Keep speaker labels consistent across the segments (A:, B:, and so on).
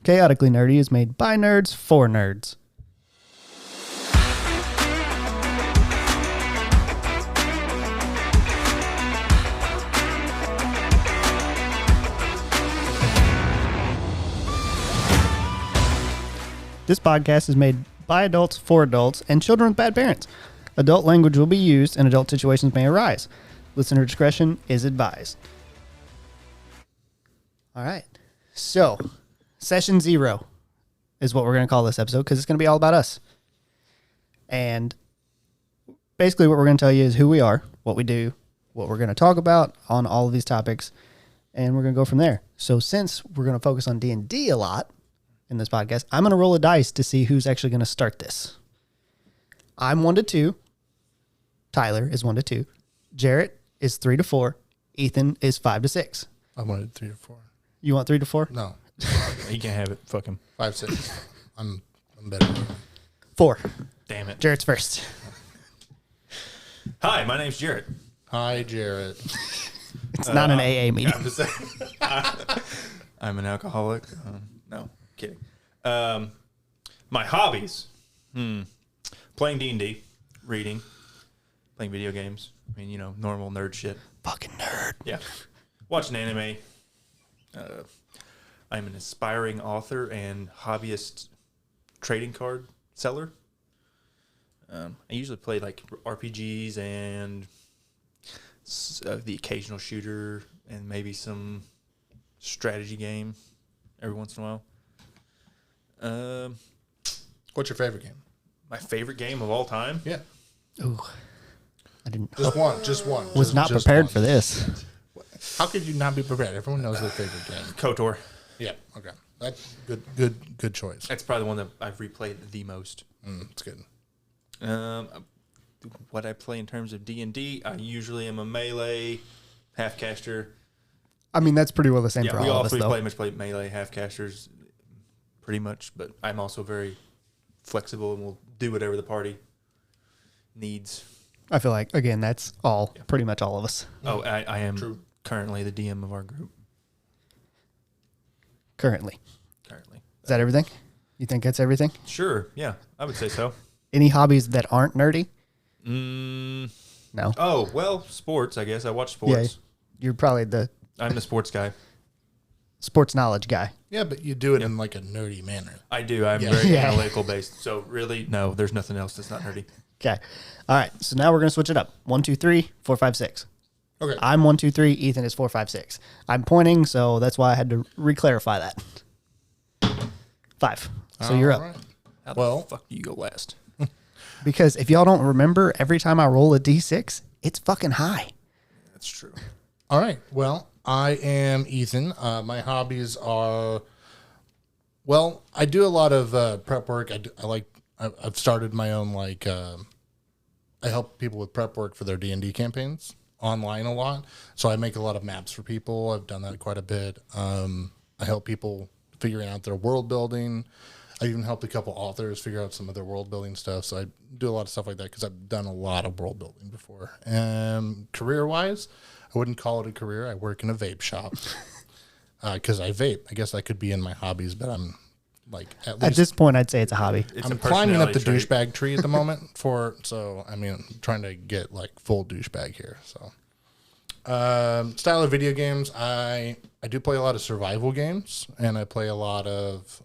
A: Chaotically Nerdy is made by nerds for nerds. This podcast is made by adults for adults and children with bad parents. Adult language will be used and adult situations may arise. Listener discretion is advised. All right. So, session 0 is what we're going to call this episode because it's going to be all about us. And basically what we're going to tell you is who we are, what we do, what we're going to talk about on all of these topics, and we're going to go from there. So since we're going to focus on D&D a lot in this podcast, I'm going to roll a dice to see who's actually going to start this. I'm 1 to 2. Tyler is 1 to 2. Jarrett is 3 to 4. Ethan is 5 to 6.
B: I wanted 3 to 4.
A: You want 3 to 4?
B: No,
C: You can't have it. Fuck him.
B: 5, 6. I'm better.
A: 4.
C: Damn it.
A: Jarrett's first.
C: Hi, my name's Jarrett.
B: Hi, Jarrett.
A: It's not an AA meeting.
C: I'm, just I'm an alcoholic. No, kidding. My hobbies: playing D&D, reading, playing video games. I mean, normal nerd shit.
A: Fucking nerd.
C: Yeah, watching anime. I'm an aspiring author and hobbyist trading card seller. I usually play like RPGs and the occasional shooter and maybe some strategy game every once in a while.
B: What's your favorite game?
C: My favorite game of all time?
B: Yeah.
A: Ooh. I didn't.
B: Just one.
A: Was not
B: Just
A: prepared
B: one.
A: for this.
B: How could you not be prepared? Everyone knows their favorite game.
C: KOTOR.
B: Yeah. Okay. That's good choice.
C: That's probably the one that I've replayed the most.
B: It's good.
C: What I play in terms of D&D, I usually am a melee half-caster.
A: I mean, that's pretty well the same
C: Yeah,
A: for
C: we
A: all
C: all
A: of us,
C: three
A: though.
C: pretty much play melee half-casters pretty much, but I'm also very flexible and will do whatever the party needs.
A: I feel like, again, that's all, pretty much all of us.
C: Oh, I am currently the DM of our group.
A: Currently.
C: Currently.
A: Is that everything? You think that's everything?
C: Sure, yeah, I would say so.
A: Any hobbies that aren't nerdy? No.
C: Oh, well, sports, I guess. I watch sports.
A: Yeah, you're probably the
C: I'm the sports guy.
A: sports knowledge guy.
B: Yeah, but you do it in like a nerdy manner.
C: I do. I'm
B: Yeah.
C: very
A: Yeah.
C: analytical based. So really, no, there's nothing else that's not nerdy.
A: Okay. All right. So now we're going to switch it up. 1, 2, 3, 4, 5, 6.
B: Okay.
A: I'm 1, 2, 3. Ethan is 4, 5, 6. I'm pointing, so that's why I had to re-clarify that. 5. So you're up.
B: All right.
C: How
B: Well-
C: the fuck do you go last?
A: Because if y'all don't remember, every time I roll a D6, it's fucking high.
C: That's true.
B: All right. Well, I am Ethan. My hobbies are, well, I do a lot of prep work. I've started my own, I help people with prep work for their D&D campaigns online a lot. So I make a lot of maps for people. I've done that quite a bit. I help people figuring out their world building. I even helped a couple authors figure out some of their world building stuff. So I do a lot of stuff like that because I've done a lot of world building before. Career wise, I wouldn't call it a career. I work in a vape shop because I vape. I guess that could be in my hobbies, but I'm like
A: At this point, I'd say it's a hobby.
C: It's
B: I'm
C: a
B: climbing up the
C: personality trait.
B: douchebag tree at the moment I'm trying to get like full douchebag here. So, style of video games, I do play a lot of survival games, and I play a lot of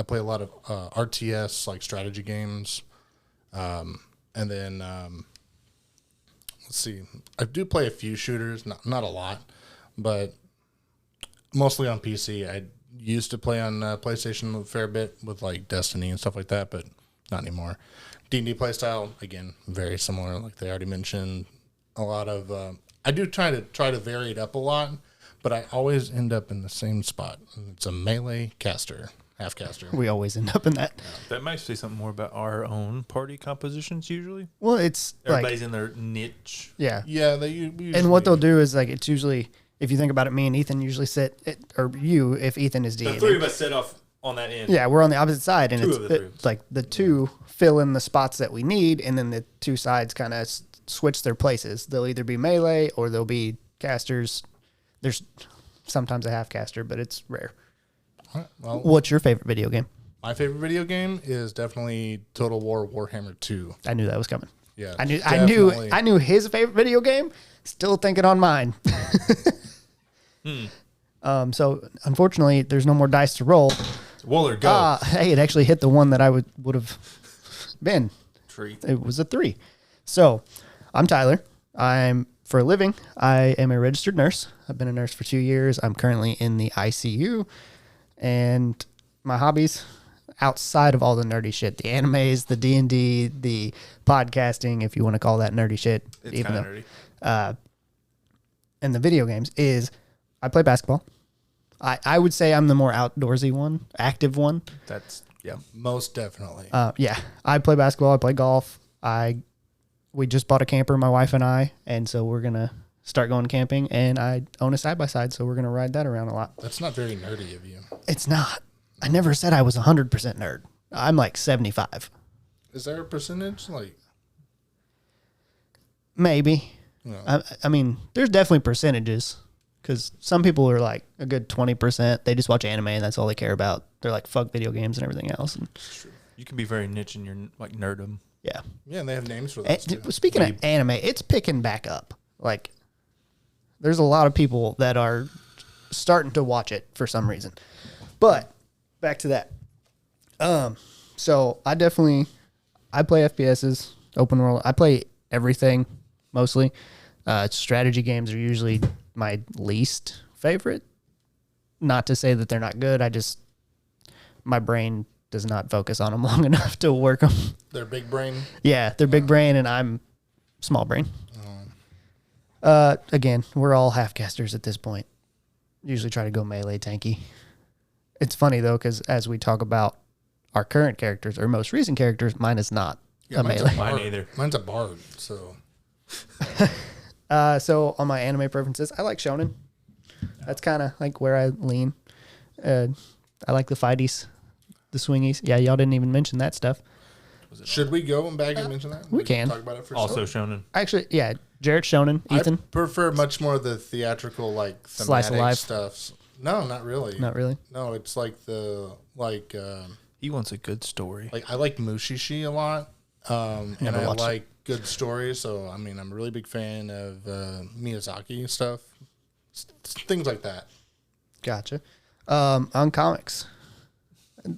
B: RTS like strategy games, and then let's see, I do play a few shooters, not a lot, but mostly on PC. I used to play on PlayStation a fair bit with like Destiny and stuff like that, but not anymore. D&D playstyle, again, very similar, like they already mentioned. A lot of I do try to vary it up a lot, but I always end up in the same spot. It's a melee caster, half caster.
A: We always end up in that.
C: That might say something more about our own party compositions usually.
A: Well, it's
C: Everybody's
A: like,
C: in their niche.
A: yeah.
B: Yeah, they usually,
A: And what they'll do is like, it's usually, if you think about it, me and Ethan usually or you, if Ethan is
C: The
A: DMing.
C: three of us set off on that end.
A: Yeah, we're on the opposite side, and
C: Two of the three.
A: it's like the two fill in the spots that we need, and then the two sides kind of switch their places. They'll either be melee or they'll be casters. There's sometimes a half caster, but it's rare.
B: All right, well,
A: What's your favorite video game?
B: my favorite video game is definitely Total War Warhammer 2.
A: I knew that was coming.
B: Yeah,
A: I knew his favorite video game. Still thinking on mine. So unfortunately, there's no more dice to roll.
C: Wooler, go.
A: Hey, it actually hit the one that I would have been.
C: Tree.
A: It was a 3. So I'm Tyler. For a living, I am a registered nurse. I've been a nurse for 2 years. I'm currently in the ICU, and my hobbies outside of all the nerdy shit, the animes, the D&D, the podcasting, if you want to call that nerdy shit,
C: It's kind of nerdy.
A: and the video games is I play basketball. I would say I'm the more outdoorsy one, active one.
C: That's, yeah.
B: most definitely.
A: Yeah, I play basketball. I play golf. We just bought a camper, my wife and I, and so we're gonna start going camping. And I own a side by side, so we're gonna ride that around a lot.
B: That's not very nerdy of you.
A: It's not. I never said I was 100% nerd. I'm like 75,
B: Is there a percentage? Like,
A: maybe.
B: no.
A: I mean, there's definitely percentages because some people are like a good 20%. They just watch anime and that's all they care about. They're like fuck video games and everything else. And
C: You can be very niche in your like nerdum.
A: yeah.
B: Yeah, and they have names for those too.
A: Speaking of anime, it's picking back up. Like, there's a lot of people that are starting to watch it for some reason. But back to that. So I play FPSs, open world. I play everything mostly. Strategy games are usually my least favorite. Not to say that they're not good. My brain does not focus on them long enough to work them.
B: Their big brain.
A: Yeah, they're big brain and I'm small brain. Again, we're all half casters at this point. Usually try to go melee tanky. It's funny though, because as we talk about our current characters or most recent characters, mine is not a
B: mine's
A: melee.
C: Mine
B: bard.
C: either.
B: Mine's a bard, so
A: So on my anime preferences, I like shonen. That's kind of like where I lean. I like the fighties, the swingies. Yeah, y'all didn't even mention that stuff.
B: should we go back and mention that?
A: we can.
B: talk about it for a
C: Also
B: second?
C: shonen.
A: Actually, yeah, Jarrett shonen, Ethan.
B: I prefer much more the theatrical, like
A: Slice of
B: thematic
A: life.
B: stuff. No, not really.
A: Not really.
B: No, it's like
C: He wants a good story.
B: I like Mushishi a lot, and
A: Never
B: I
A: watched
B: like good stories. So I mean, I'm a really big fan of Miyazaki stuff, things like that.
A: Gotcha. On comics,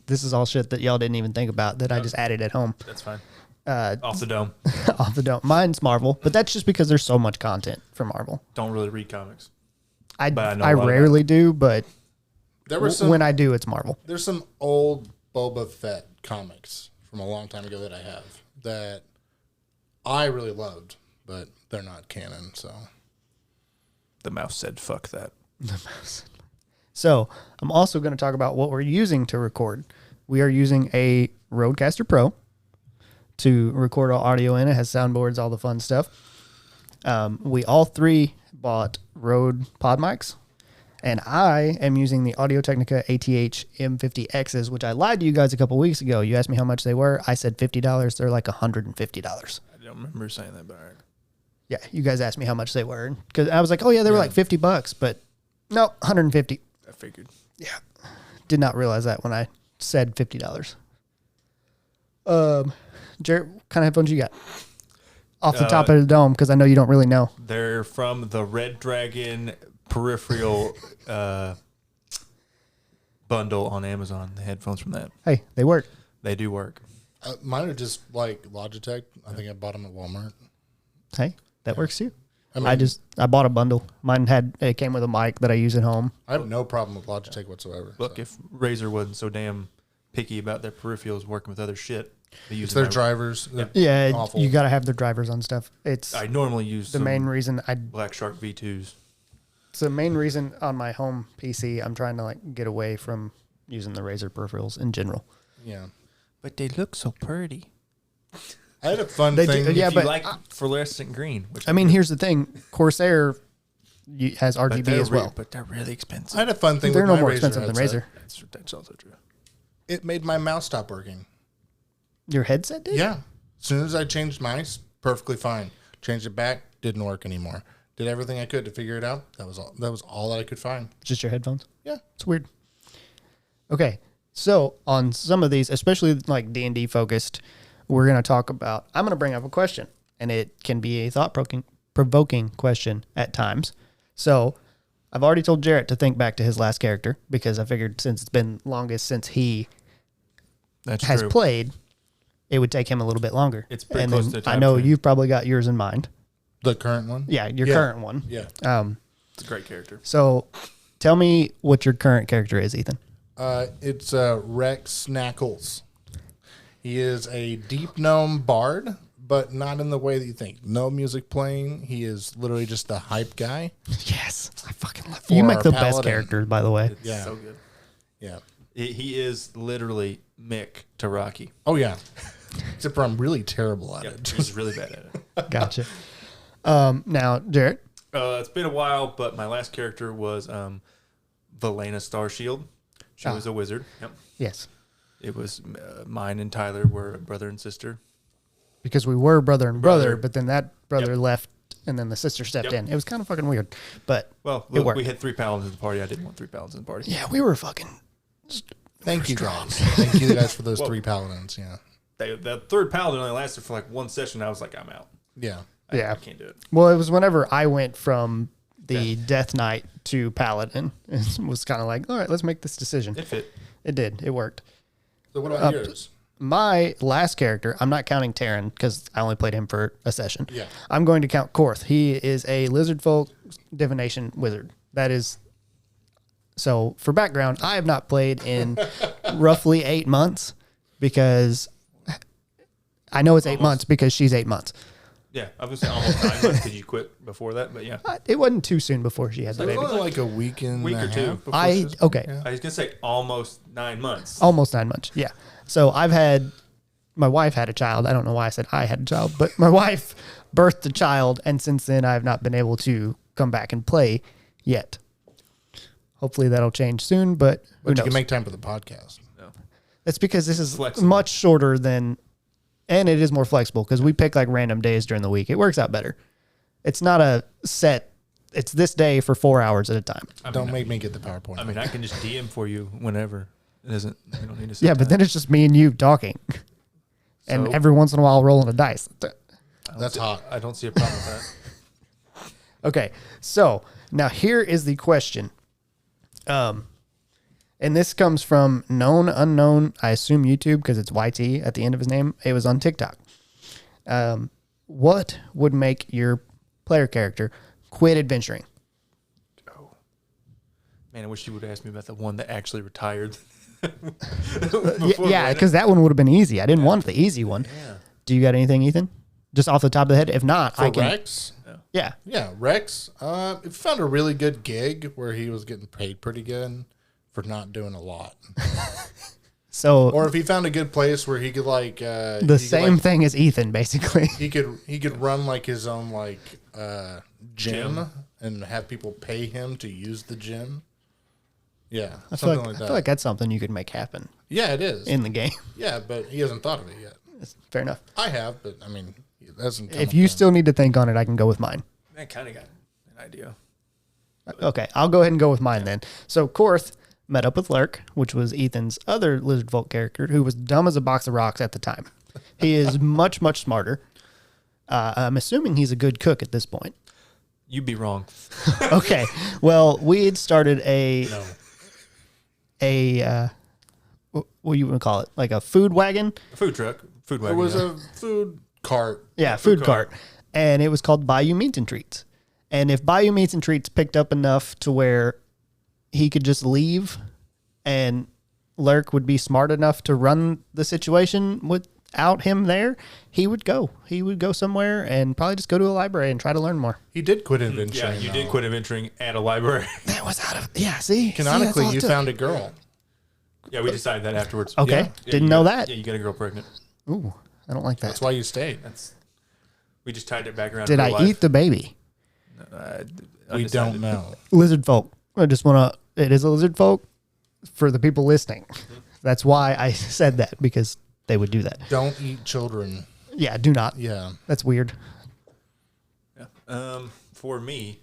A: this is all shit that y'all didn't even think about that I just added at home.
C: That's fine. Off the dome.
A: Off the dome. Mine's Marvel, but that's just because there's so much content for Marvel.
C: Don't really read comics.
A: I
C: But I know a lot about
A: rarely do, but
B: There were some.
A: when I do, it's Marvel.
B: There's some old Boba Fett comics from a long time ago that I have that I really loved, but they're not canon. So
C: The mouse said, fuck that.
A: So I'm also going to talk about what we're using to record. We are using a Rodecaster Pro to record our audio in. It has soundboards, all the fun stuff. We all three bought Rode pod mics, and I am using the Audio-Technica ATH M50Xs, which I lied to you guys a couple weeks ago. You asked me how much they were. I said $50. They're like $150.
C: I don't remember saying that, but all right.
A: Yeah, you guys asked me how much they were because I was like, oh yeah, they were like $50, but no, 150.
C: I figured.
A: Yeah, did not realize that when I said $50. Jarrett, what kind of headphones you got? Off the top of the dome, because I know you don't really know.
C: They're from the Red Dragon peripheral bundle on Amazon. The headphones from that.
A: Hey, they work.
C: They do work.
B: mine are just like Logitech. I think I bought them at Walmart.
A: Hey, that works too.
B: I mean,
A: I bought a bundle. It came with a mic that I use at home.
B: I have no problem with Logitech whatsoever.
C: Look,
B: so.
C: if Razer wasn't so damn picky about their peripherals working with other shit, they use
B: It's their drivers.
A: Yeah,
B: Awful.
A: you got to have their drivers on stuff. It's
C: I normally use
A: the
C: some
A: main reason
C: Black Shark V2s.
A: It's the main reason on my home PC I'm trying to like get away from using the Razer peripherals in general.
B: Yeah.
C: But they look so pretty.
B: I had a fun
A: They do-
B: thing.
A: yeah,
C: If
A: but-
C: you like fluorescent green, which
A: I mean, here's the thing: Corsair has
C: but
A: RGB
C: they're
A: as well.
C: but they're really expensive.
B: I had a fun thing.
A: They're
B: with
A: no
B: my
A: more
B: Razer
A: expensive than
B: headset.
A: Razer.
C: That's also true.
B: It made my mouse stop working.
A: Your headset did?
B: Yeah. As soon as I changed mice, perfectly fine. Changed it back, didn't work anymore. Did everything I could to figure it out. That was all that I could find.
A: Just your headphones?
B: Yeah.
A: It's weird. Okay, so on some of these, especially like D&D focused, we're going to talk about, I'm going to bring up a question, and it can be a thought-provoking question at times. So I've already told Jarrett to think back to his last character, because I figured since it's been longest since he has played, it would take him a little bit longer.
C: It's pretty close to the time
A: I know
C: frame.
A: you've probably got yours in mind.
B: The current one?
A: Yeah, your current one.
B: Yeah.
C: It's a great character.
A: So tell me what your current character is, Ethan.
B: It's Rex Snackles. He is a deep gnome bard, but not in the way that you think. No music playing. He is literally just a hype guy.
A: Yes, I fucking love
B: For
A: you. Make
B: our
A: the best
B: paladin.
A: characters, by the way.
C: It's
B: Yeah.
C: so good.
B: Yeah.
C: He is literally Mick to Rocky.
B: Oh, yeah. Except for I'm really terrible at
C: Yep,
B: it.
C: he's really bad at it.
A: Gotcha. Now, Jarrett.
C: It's been a while, but my last character was Valena Starshield. She was a wizard. Yep.
A: Yes,
C: It was mine and Tyler were brother and sister.
A: because we were brother and brother,
C: Brother.
A: but then that brother
C: Yep.
A: left, and then the sister stepped
C: Yep.
A: in. It was kind of fucking weird, but
C: Well,
A: it worked.
C: we had 3 paladins in the party. I didn't want 3 paladins in the party.
A: Yeah, we were fucking.
B: Thank you, guys. Thank you guys for those
C: Whoa.
B: 3 paladins. Yeah.
C: The 3rd paladin only lasted for like 1 session. I was like, I'm out.
B: Yeah.
A: Yeah.
C: I can't do it.
A: Well, it was whenever I went from the Death Knight to Paladin. It was kind of like, all right, let's make this decision.
C: It fit.
A: It did. It worked.
B: So what about yours?
A: My last character, I'm not counting Terran because I only played him for a session.
B: Yeah.
A: I'm going to count Korth. He is a lizard folk divination wizard. That is. So for background, I have not played in roughly 8 months because I know it's 8 months because she's 8 months.
C: Yeah, I was gonna say almost 9 months because you quit before that, but yeah,
A: It wasn't too soon before she had the
B: It was
A: baby.
B: only like a week and
C: week
B: a
C: or 2.
B: half.
C: Before
A: I
C: she was-
A: okay.
C: I was gonna say almost 9 months.
A: Almost 9 months. Yeah. So my wife had a child. I don't know why I said I had a child, but my wife birthed a child. And since then, I have not been able to come back and play yet. Hopefully that'll change soon, but who
B: But you
A: knows?
B: can make time for the podcast.
A: That's because this is
C: Flexible.
A: much shorter than, and it is more flexible because we pick like random days during the week. It works out better. It's not a set, it's this day for 4 hours at a time.
B: Don't make me get the PowerPoint.
C: I mean, I can just DM for you whenever. It doesn't. You don't need to. Set
A: Yeah, but
C: time.
A: then it's just me and you talking. And
C: So-
A: every once in a while rolling a dice.
B: That's hot.
C: I don't see a problem with that.
A: Okay, so now here is the question. And this comes from known unknown, I assume YouTube because it's YT at the end of his name. It was on TikTok. What would make your player character quit adventuring?
C: Man, I wish you would ask me about the one that actually retired.
A: Yeah, because that one would have been easy. I didn't want the easy one.
C: Yeah.
A: Do you got anything, Ethan? Just off the top of the head? If not,
B: For
A: I can.
B: Rex?
A: Yeah.
B: Yeah, Rex. If found a really good gig where he was getting paid pretty good for not doing a lot.
A: So
B: Or if he found a good place where he could like
A: the same thing as Ethan, basically.
B: he could run like his own like gym and have people pay him to use the gym. Yeah,
A: I feel
B: something
A: like,
B: like
A: I
B: that.
A: feel like that's something you could make happen
B: Yeah, it is.
A: in the game.
B: Yeah, but he hasn't thought of it yet.
A: Fair enough.
B: I have, but I mean, it hasn't. come
A: If
B: up
A: you
B: yet.
A: still need to think on it, I can go with mine.
C: I kind of got an idea.
A: Okay, I'll go ahead and go with mine then. So Korth met up with Lurk, which was Ethan's other Lizard Folk character, who was dumb as a box of rocks at the time. He is much, much smarter. I'm assuming he's a good cook at this point.
C: You'd be wrong.
A: Okay, well, we had started
B: No.
A: what do you want to call it? Like a food wagon?
C: A food truck, food
B: It
C: wagon.
B: was
C: yeah.
B: a food cart.
A: Yeah,
C: food
A: food cart. And it was called Bayou Meats and Treats. And if Bayou Meats and Treats picked up enough to where he could just leave and Lurk would be smart enough to run the situation without him there, he would go. He would go somewhere and probably just go to a library and try to learn more.
B: He did quit adventuring.
C: Yeah, you did
B: though.
C: quit adventuring at a library.
A: That was out of, yeah, see?
B: Canonically,
A: See,
B: you
A: that's all it took.
B: found a girl.
C: Yeah, we decided that afterwards.
A: Okay,
C: Yeah. Yeah,
A: didn't
C: you
A: know
C: got-
A: that.
C: Yeah, you got a girl pregnant.
A: Ooh, I don't like that.
B: That's why you stayed.
C: We just tied it back around.
A: Did
C: to
A: I
C: real life.
A: eat the baby?
B: We don't know.
A: Lizard folk. I just want to, it is a lizard folk for the people listening. That's why I said that, because they would do that.
B: Don't eat children.
A: Yeah, do not.
B: Yeah.
A: That's weird.
C: Yeah. For me,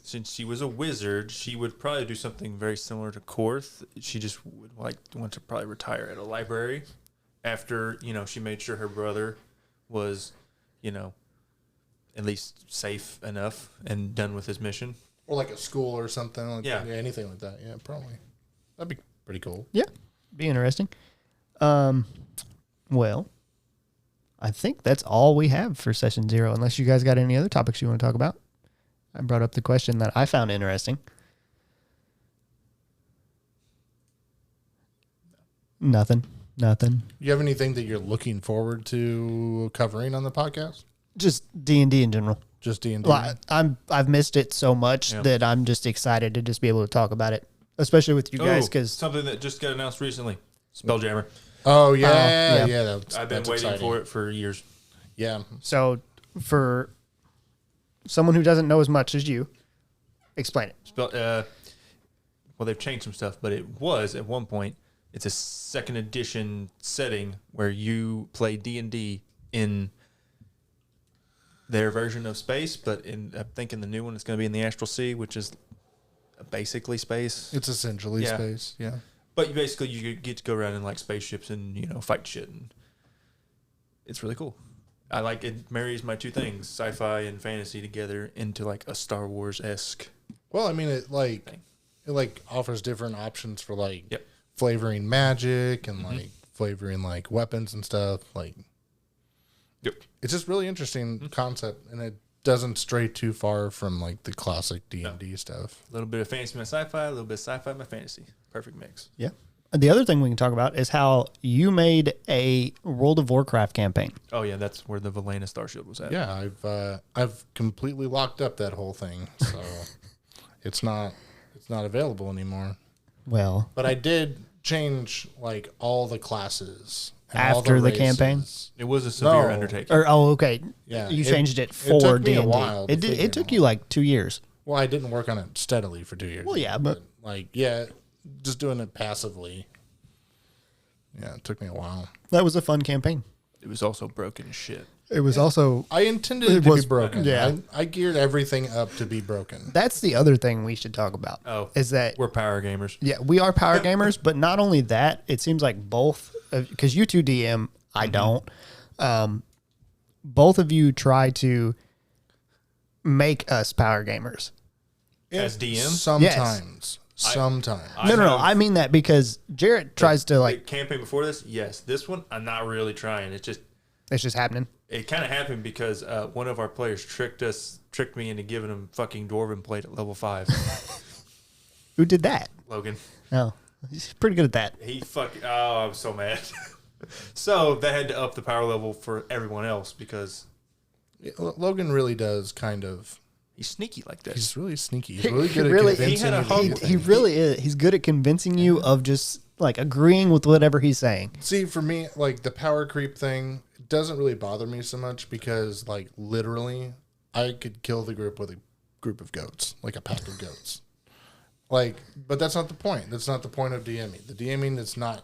C: since she was a wizard, she would probably do something very similar to Korth. She just would want to probably retire at a library after, she made sure her brother was, at least safe enough and done with his mission.
B: Or like a school or something. Like
C: Yeah.
B: anything like that. Yeah, probably. That'd be pretty cool.
A: Yeah, be interesting. Well, I think that's all we have for session 0, unless you guys got any other topics you want to talk about. I brought up the question that I found interesting. Nothing.
B: You have anything that you're looking forward to covering on the podcast?
A: Just D&D in general.
B: Just D&D?
A: Well, I've missed it so much that I'm just excited to just be able to talk about it, especially with you guys, because
C: something that just got announced recently, Spelljammer.
B: Oh, yeah.
A: yeah.
C: I've been waiting for it for years.
B: Yeah.
A: So for someone who doesn't know as much as you, explain it.
C: Well, they've changed some stuff, but it was at one point. It's a 2nd edition setting where you play D&D in their version of space, but I'm thinking the new one is going to be in the Astral Sea, which is basically space.
B: It's essentially space, yeah.
C: But you get to go around in like spaceships and fight shit, and it's really cool. I like it. Marries my two things, sci-fi and fantasy, together into like a Star Wars-esque.
B: Well, I mean, it offers different options for
C: Yep.
B: flavoring magic and flavoring like weapons and stuff.
C: Yep.
B: It's just really interesting concept, and it doesn't stray too far from like the classic D&D stuff.
C: A little bit of fantasy, my sci-fi, a little bit of sci-fi, my fantasy. Perfect mix.
A: Yeah. The other thing we can talk about is how you made a World of Warcraft campaign.
C: Oh yeah, that's where the Valena Starshield was at.
B: Yeah, I've completely locked up that whole thing, so it's not available anymore.
A: Well,
B: But I did change like all the classes and all
A: after the
B: races.
A: campaign?
C: It was a severe
B: No.
C: undertaking.
A: Okay.
B: Yeah,
A: You
B: it-
A: changed it
B: it
A: for
B: took me
A: D&D.
B: a while to figure
A: It
B: it
A: took
B: out.
A: you like 2 years.
B: Well, I didn't work on it steadily for 2 years.
A: Well, yeah, but-
B: just doing it passively. Yeah, it took me a while.
A: That was a fun campaign.
C: It was also broken as shit.
A: It was also...
B: I intended
A: It
B: it to
A: was-
B: be broken.
A: yeah.
B: I geared everything up to be broken.
A: That's the other thing we should talk about.
C: Oh,
A: Is that...
C: we're power gamers.
A: Yeah, we are power gamers, but not only that, it seems like both, because you two DM, I don't. Both of you try to make us power gamers.
C: As DM?
B: Sometimes. Sometimes.
C: I
A: No,
C: have-
A: I mean that because Jarrett tries to
C: Like campaign before this, yes. This one, I'm not really trying. It's
A: just happening.
C: it kind of happened because one of our players tricked me into giving him fucking Dwarven plate at level 5.
A: Who did that?
C: Logan,
A: Oh, he's pretty good at that.
C: I was so mad. So they had to up the power level for everyone else because
B: Logan really does kind of.
C: he's sneaky like this.
B: He's really sneaky. He's really good
A: Really-
B: at convincing
C: he had a
B: you to
C: hug-
B: do
A: He
B: things.
A: really is. He's good at convincing you of just like agreeing with whatever he's saying.
B: See, for me, like the power creep thing doesn't really bother me so much because, like, literally, I could kill the group with a group of goats, like a pack of goats. Like, but that's not the point. That's not the point of DMing. The DMing is not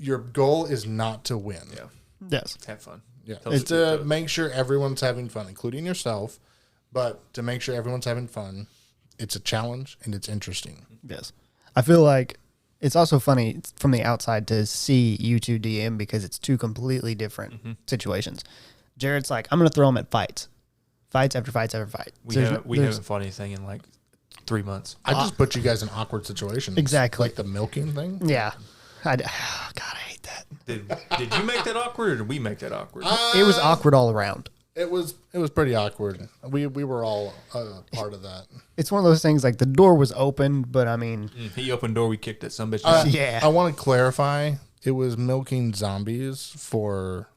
B: your goal is not to win.
C: Yeah,
A: Yes.
C: have fun.
B: Yeah,
C: Tell
B: it's
C: us what
B: to
C: you
B: make sure everyone's having fun, including yourself. But to make sure everyone's having fun, it's a challenge and it's interesting.
A: Yes. I feel like it's also funny from the outside to see you two DM because it's two completely different situations. Jared's like, I'm going to throw him at fights. Fights after fights after fight.
C: We
A: There's-
C: haven't
A: there's-
C: fought anything in like 3 months.
B: I just put you guys in awkward situations.
A: Exactly.
B: Like the milking thing.
A: Yeah. God, I hate that.
C: Did you make that awkward or did we make that awkward?
A: It was awkward all around.
B: It was pretty awkward. We were all part of that.
A: It's one of those things like the door was open, but I mean,
C: He opened door, we kicked it. Some bitch.
A: yeah.
B: I want to clarify. It was milking zombies for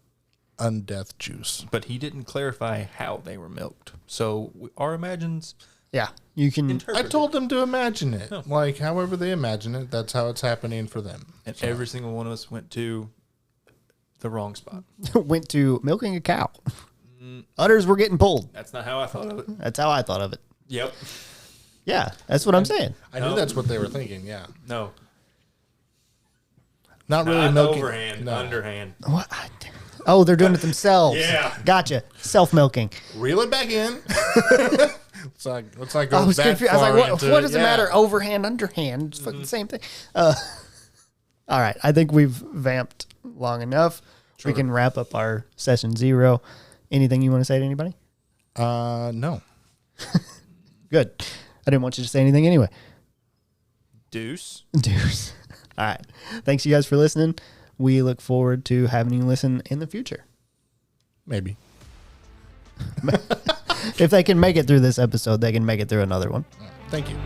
B: undeath juice.
C: But he didn't clarify how they were milked. So our imagines
A: Yeah. You can.
C: interpret
B: I told them to imagine it.
C: Oh.
B: Like, however they imagine it, that's how it's happening for them.
C: and every single one of us went to the wrong spot.
A: went to milking a cow. Udders were getting pulled.
C: That's not how I thought of it.
A: That's how I thought of it.
C: Yep.
A: Yeah, that's what I'm saying.
B: I knew that's what they were thinking, yeah.
C: No.
B: Not really
C: Not
B: milking.
C: overhand,
B: no.
C: underhand.
A: What? Oh, they're doing it themselves.
C: Yeah.
A: Gotcha. Self milking.
B: Reel it back in. Let's not go
A: I was
B: that
A: confused. I was
B: far
A: like,
B: into
A: what
B: it.
A: does it
B: Yeah.
A: matter? Overhand, underhand. It's fucking the same thing. All right. I think we've vamped long enough. We
B: Sure.
A: can wrap up our session 0. Anything you want to say to anybody?
B: No.
A: Good. I didn't want you to say anything anyway.
C: Deuce.
A: Deuce. All right. Thanks, you guys, for listening. We look forward to having you listen in the future.
B: Maybe.
A: If they can make it through this episode, they can make it through another one.
B: Thank you.